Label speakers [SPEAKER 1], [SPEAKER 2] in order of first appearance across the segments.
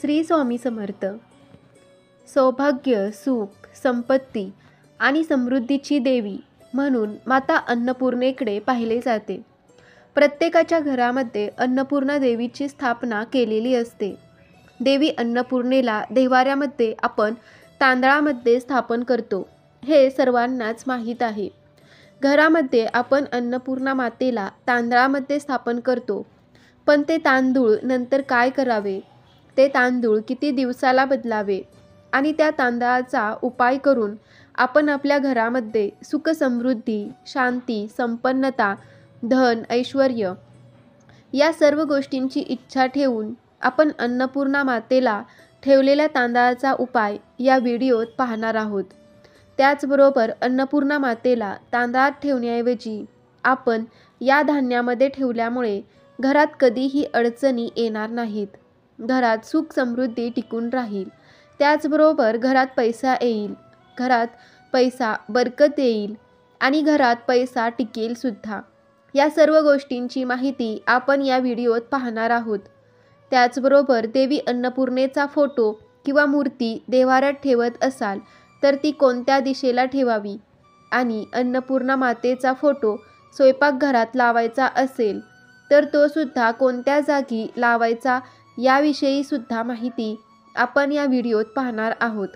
[SPEAKER 1] श्री स्वामी समर्थ. सौभाग्य, सुख, संपत्ती आणि समृद्धीची देवी म्हणून माता अन्नपूर्णेकडे पाहिले जाते. प्रत्येकाच्या घरामध्ये अन्नपूर्णा देवीची स्थापना केलेली असते. देवी अन्नपूर्णेला देव्हाऱ्यामध्ये आपण तांदळामध्ये स्थापन करतो, हे सर्वांनाच माहीत आहे. घरामध्ये आपण अन्नपूर्णा मातेला तांदळामध्ये स्थापन करतो, पण ते तांदूळ नंतर काय करावे, ते तांदूळ किती दिवसाला बदलावे आणि त्या तांदळाचा उपाय करून आपण आपल्या घरामध्ये सुख, समृद्धी, शांती, संपन्नता, धन, ऐश्वर या सर्व गोष्टींची इच्छा ठेवून आपण अन्नपूर्णा मातेला ठेवलेल्या तांदळाचा उपाय या व्हिडिओत पाहणार आहोत. त्याचबरोबर अन्नपूर्णा मातेला तांदळात ठेवण्याऐवजी आपण या धान्यामध्ये ठेवल्यामुळे घरात कधीही अडचणी येणार नाहीत. घरात सुख, समृद्धी टिकून राहील. त्याचबरोबर घरात पैसा येईल, घरात पैसा बरकत येईल आणि घरात पैसा टिकेल सुद्धा. या सर्व गोष्टींची माहिती आपण या व्हिडिओत पाहणार आहोत. त्याचबरोबर देवी अन्नपूर्णेचा फोटो किंवा मूर्ती देव्हाऱ्यात ठेवत असाल तर ती कोणत्या दिशेला ठेवावी आणि अन्नपूर्णा मातेचा फोटो स्वयंपाकघरात लावायचा असेल तर तो सुद्धा कोणत्या जागी लावायचा याविषयी सुद्धा माहिती आपण या व्हिडिओत पाहणार आहोत.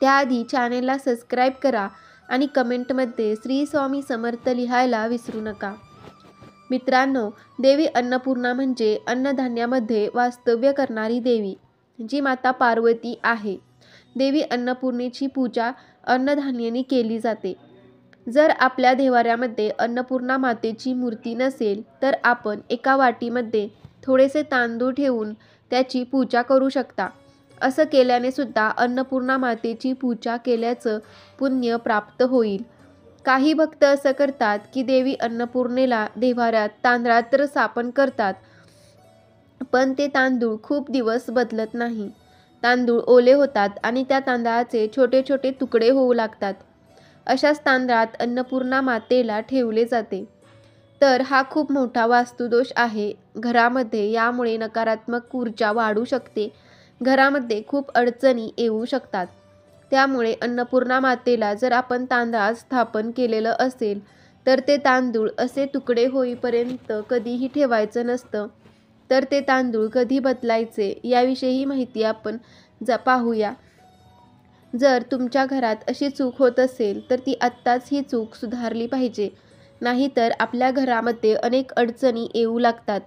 [SPEAKER 1] त्याआधी चॅनेलला सबस्क्राईब करा आणि कमेंटमध्ये श्री स्वामी समर्थ लिहायला विसरू नका. मित्रांनो, देवी अन्नपूर्णा म्हणजे अन्नधान्यामध्ये वास्तव्य करणारी देवी, जी माता पार्वती आहे. देवी अन्नपूर्णेची पूजा अन्नधान्याने केली जाते. जर आपल्या देव्हाऱ्यामध्ये अन्नपूर्णा मातेची मूर्ती नसेल तर आपण एका वाटीमध्ये थोडेसे तांदूळ ठेवून त्याची पूजा करू शकता. असं केल्याने सुद्धा अन्नपूर्णा मातेची पूजा केल्याचं पुण्य प्राप्त होईल. काही भक्त असं करतात की देवी अन्नपूर्णेला देव्हाऱ्यात तांदळात तर स्थापन करतात, पण ते तांदूळ खूप दिवस बदलत नाही. तांदूळ ओले होतात आणि त्या तांदळाचे छोटे छोटे तुकडे होऊ लागतात. अशाच तांदळात अन्नपूर्णा मातेला ठेवले जाते. तर हा खूप मोठा वास्तुदोष आहे घरामध्ये. यामुळे नकारात्मक ऊर्जा वाढू शकते. घरामध्ये खूप अडचणी येऊ शकतात. त्यामुळे अन्नपूर्णा मातेला जर आपण तांदळात स्थापन केलेलं असेल तर ते तांदूळ असे तुकडे होईपर्यंत कधीही ठेवायचं नसतं. तर ते तांदूळ कधी बदलायचे याविषयी माहिती आपण पाहूया. जर तुमच्या घरात अशी चूक होत असेल तर ती आत्ताच ही चूक सुधारली पाहिजे, नाहीतर आपल्या घरामध्ये अनेक अडचणी येऊ लागतात.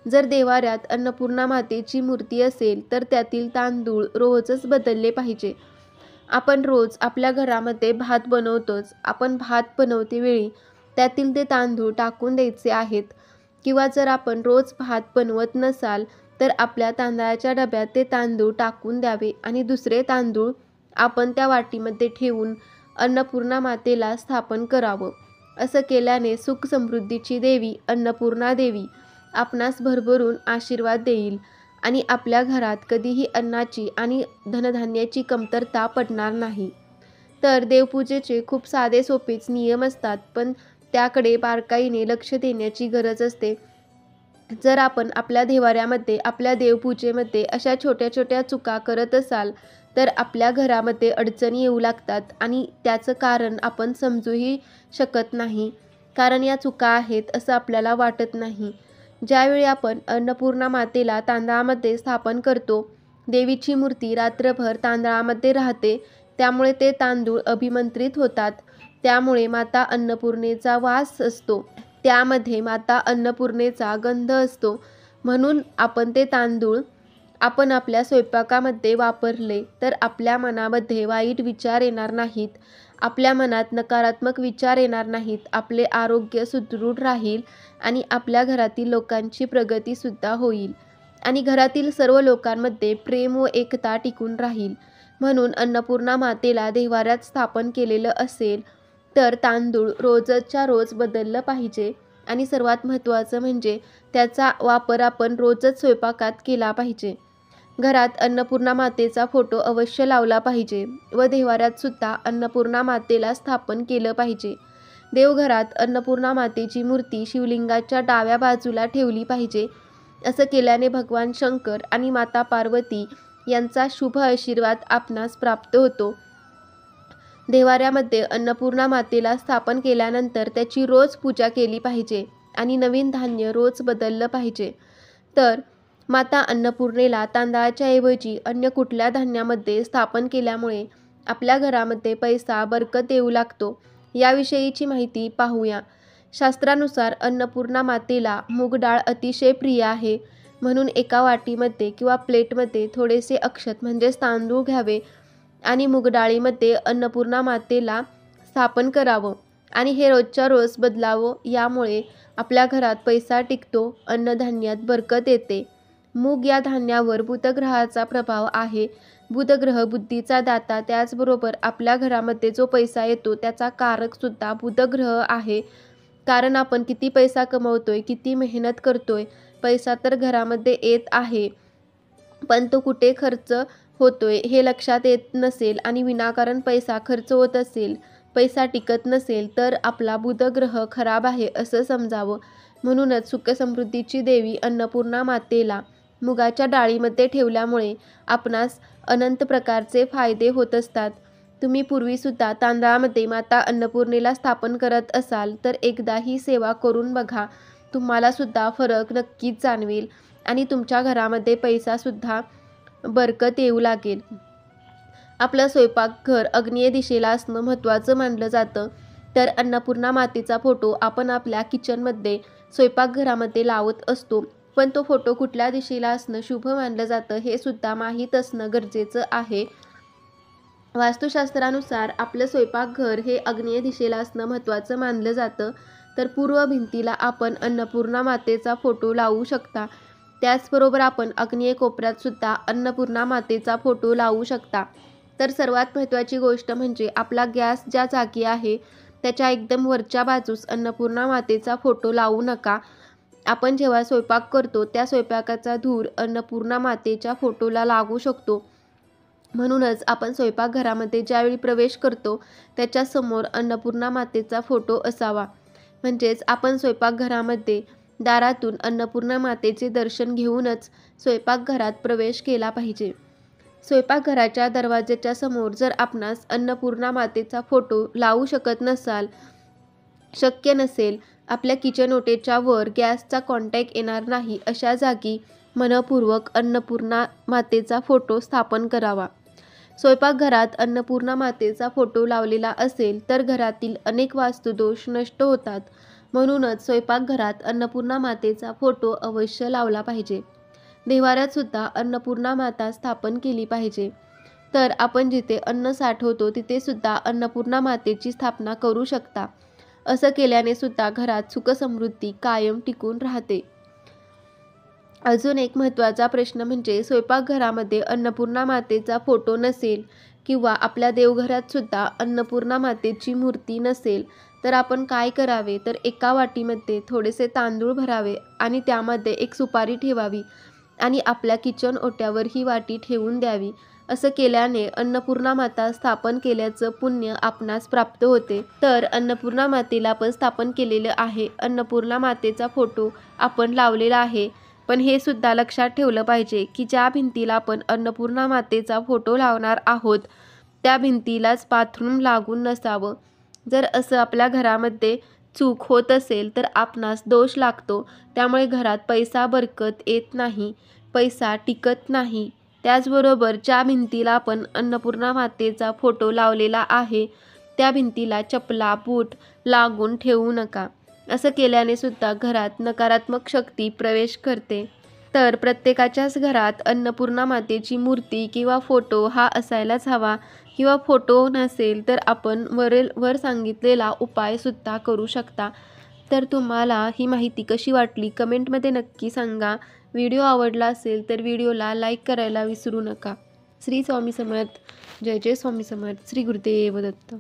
[SPEAKER 1] जर देव्हाऱ्यात अन्नपूर्णा मातेची मूर्ती असेल तर त्यातील तांदूळ रोजच बदलले पाहिजे. आपण रोज आपल्या घरामध्ये भात बनवतोच. आपण भात बनवते वेळी त्यातील ते तांदूळ टाकून द्यायचे आहेत. किंवा जर आपण रोज भात बनवत नसाल तर आपल्या तांदळाच्या डब्यात ते तांदूळ टाकून द्यावे आणि दुसरे तांदूळ आपण त्या वाटीमध्ये ठेवून अन्नपूर्णा मातेला स्थापन करावं. असं केल्याने सुख, समृद्धीची देवी अन्नपूर्णा देवी आपणास भरभरून आशीर्वाद देईल आणि आपल्या घरात कधीही अन्नाची आणि धनधान्याची कमतरता पडणार नाही. तर देवपूजेचे खूप साधे सोपेच नियम असतात, पण त्याकडे बारकाईने लक्ष देण्याची गरज असते. जर आपण आपल्या देव्हाऱ्यामध्ये, आपल्या देवपूजेमध्ये अशा छोट्या छोट्या चुका करत असाल तर आपल्या घरामध्ये अडचणी येऊ लागतात आणि त्याचं कारण आपण समजूही शकत नाही, कारण या चुका आहेत असं आपल्याला वाटत नाही. ज्यावेळी आपण अन्नपूर्णा मातेला तांदळामध्ये स्थापन करतो, देवीची मूर्ती रात्रभर तांदळामध्ये राहते. त्यामुळे ते तांदूळ अभिमंत्रित होतात. त्यामुळे माता अन्नपूर्णेचा वास असतो, त्यामध्ये माता अन्नपूर्णेचा गंध असतो. म्हणून आपण ते तांदूळ आपण आपल्या स्वयंपाकामध्ये वापरले तर आपल्या मनामध्ये वाईट विचार येणार नाहीत, आपल्या मनात नकारात्मक विचार येणार नाहीत. आपले आरोग्य सुदृढ राहील आणि आपल्या घरातील लोकांची प्रगतीसुद्धा होईल आणि घरातील सर्व लोकांमध्ये प्रेम व एकता टिकून राहील. म्हणून अन्नपूर्णा मातेला देव्हाऱ्यात स्थापन केलेलं असेल तर तांदूळ रोजच्या रोज बदललं पाहिजे आणि सर्वात महत्त्वाचं म्हणजे त्याचा वापर आपण रोजच स्वयंपाकात केला पाहिजे. घरात अन्नपूर्णा मातेचा फोटो अवश्य लावला पाहिजे व देव्हाऱ्यात सुद्धा अन्नपूर्णा मातेला स्थापन केलं पाहिजे. देवघरात अन्नपूर्णा मातेची मूर्ती शिवलिंगाच्या डाव्या बाजूला ठेवली पाहिजे असं केल्याने भगवान शंकर आणि माता पार्वती यांचा शुभ आशीर्वाद आपणास प्राप्त होतो. देवाऱ्यामध्ये अन्नपूर्णा मातेला स्थापन केल्यानंतर त्याची रोज पूजा केली पाहिजे आणि नवीन धान्य रोज बदललं पाहिजे. तर माता अन्नपूर्णेला तांदळाच्या ऐवजी अन्य कुठल्या धान्यामध्ये स्थापन केल्यामुळे आपल्या घरामध्ये पैसा बरकत येऊ लागतो, याविषयीची माहिती पाहूया. शास्त्रानुसार अन्नपूर्णा मातेला मूग डाळ अतिशय प्रिय आहे, म्हणून एका वाटीमध्ये किंवा प्लेटमध्ये थोडेसे अक्षत म्हणजेच तांदूळ घ्यावे आणि मूग डाळीमध्ये अन्नपूर्णा मातेला स्थापन करावं आणि हे रोजच्या रोज बदलावं. यामुळे आपल्या घरात पैसा टिकतो, अन्नधान्यात बरकत येते. मूग या धान्यावर बुधग्रहाचा प्रभाव आहे. बुधग्रह बुद्धीचा दाता, त्याचबरोबर आपल्या घरामध्ये जो पैसा येतो त्याचा कारक सुद्धा बुधग्रह आहे. कारण आपण किती पैसा कमवतोय, किती मेहनत करतोय, पैसा तर घरामध्ये येत आहे, पण तो कुठे खर्च होतोय हे लक्षात येत नसेल आणि विनाकारण पैसा खर्च होत असेल, पैसा टिकत नसेल, तर आपला बुधग्रह खराब आहे असं समजावं. म्हणूनच सुखसमृद्धीची देवी अन्नपूर्णा मातेला मुगाच्या डाळीमध्ये ठेवल्यामुळे आपणास अनंत प्रकारचे फायदे होत असतात. तुम्ही पूर्वीसुद्धा तांदळामध्ये माता अन्नपूर्णेला स्थापन करत असाल तर एकदा ही सेवा करून बघा. तुम्हाला सुद्धा फरक नक्कीच जाणवेल आणि तुमच्या घरामध्ये पैसासुद्धा बरकत येऊ लागेल. आपलं स्वयंपाकघर आग्नेय दिशेला असणं महत्त्वाचं मानलं जातं. तर अन्नपूर्णा मातेचा फोटो आपण आपल्या किचनमध्ये स्वयंपाकघरामध्ये लावत असतो, पण तो फोटो कुठल्या दिशेला असणं शुभ मानलं जातं हे सुद्धा माहीत असणं गरजेचं आहे. वास्तुशास्त्रानुसार आपलं स्वयंपाकघर हे आग्नेय दिशेला असणं महत्त्वाचं मानलं जातं. तर पूर्व भिंतीला आपण अन्नपूर्णा मातेचा फोटो लावू शकता. त्याचबरोबर आपण आग्नेय कोपऱ्यात सुद्धा अन्नपूर्णा मातेचा फोटो लावू शकता. तर सर्वात महत्त्वाची गोष्ट म्हणजे आपला गॅस ज्या जागी आहे त्याच्या एकदम वरच्या बाजूस अन्नपूर्णा मातेचा फोटो लावू नका. आपण जेव्हा स्वयंपाक करतो त्या स्वयंपाकाचा धूर अन्नपूर्णा मातेच्या फोटोला लागू शकतो. म्हणूनच आपण स्वयंपाकघरामध्ये ज्यावेळी प्रवेश करतो त्याच्यासमोर अन्नपूर्णा मातेचा फोटो असावा. म्हणजेच आपण स्वयंपाकघरामध्ये दारातून अन्नपूर्णा मातेचे दर्शन घेऊनच स्वयंपाकघरात प्रवेश केला पाहिजे. स्वयंपाकघराच्या दरवाजाच्या समोर जर आपणास अन्नपूर्णा मातेचा फोटो लावू शकत नसाल, शक्य नसेल, आपल्या किचन ओटेच्या वर गॅसचा कॉन्टॅक्ट येणार नाही अशा जागी मनपूर्वक अन्नपूर्णा मातेचा फोटो स्थापन करावा. स्वयंपाकघरात अन्नपूर्णा मातेचा फोटो लावलेला असेल तर घरातील अनेक वास्तुदोष नष्ट होतात. म्हणूनच स्वयंपाकघरात अन्नपूर्णा मातेचा फोटो अवश्य लावला पाहिजे. देवाऱ्यात सुद्धा अन्नपूर्णा माता स्थापन केली पाहिजे. तर आपण जिथे अन्न साठवतो तिथे सुद्धा अन्नपूर्णा मातेची स्थापना करू शकता. असं केल्याने सुद्धा घरात सुखसमृद्धी कायम टिकून राहते. अजून एक महत्त्वाचा प्रश्न म्हणजे स्वयंपाकघरामध्ये अन्नपूर्णा मातेचा फोटो नसेल किंवा आपल्या देवघरात सुद्धा अन्नपूर्णा मातेची मूर्ती नसेल तर आपण काय करावे. तर एका वाटीमध्ये थोडेसे तांदूळ भरावे आणि त्यामध्ये एक सुपारी ठेवावी आणि आपल्या किचन ओट्यावर ही वाटी ठेवून द्यावी. असं केल्याने अन्नपूर्णा माता स्थापन केल्याचं पुण्य आपणास प्राप्त होते. तर अन्नपूर्णा मातेला आपण स्थापन केलेलं आहे. अन्नपूर्णा मातेचा फोटो आपण लावलेला आहे, पण हे सुद्धा लक्षात ठेवलं पाहिजे की ज्या भिंतीला आपण अन्नपूर्णा मातेचा फोटो लावणार आहोत त्या भिंतीलाच बाथरूम लागून नसावं. जर असं आपल्या घरामध्ये चूक होत असेल तर आपणास दोष लागतो. त्यामुळे घरात पैसा बरकत येत नाही, पैसा टिकत नाही. त्याचबरोबर ज्या भिंतीला आपण अन्नपूर्णा मातेचा फोटो लावलेला आहे त्या भिंतीला चपला बूट लागून ठेवू नका. असं केल्याने सुद्धा घरात नकारात्मक शक्ती प्रवेश करते. तर प्रत्येकाच्याच घरात अन्नपूर्णा मातेची मूर्ती किंवा फोटो हा असायलाच हवा. किंवा फोटो नसेल तर आपण वर सांगितलेला उपाय सुद्धा करू शकता. तर तुम्हाला ही माहिती कशी वाटली कमेंटमध्ये नक्की सांगा. व्हिडिओ आवडला असेल तर व्हिडिओला लाईक करायला विसरू नका. श्री स्वामी समर्थ. जय जय स्वामी समर्थ. श्री गुरुदेव दत्त.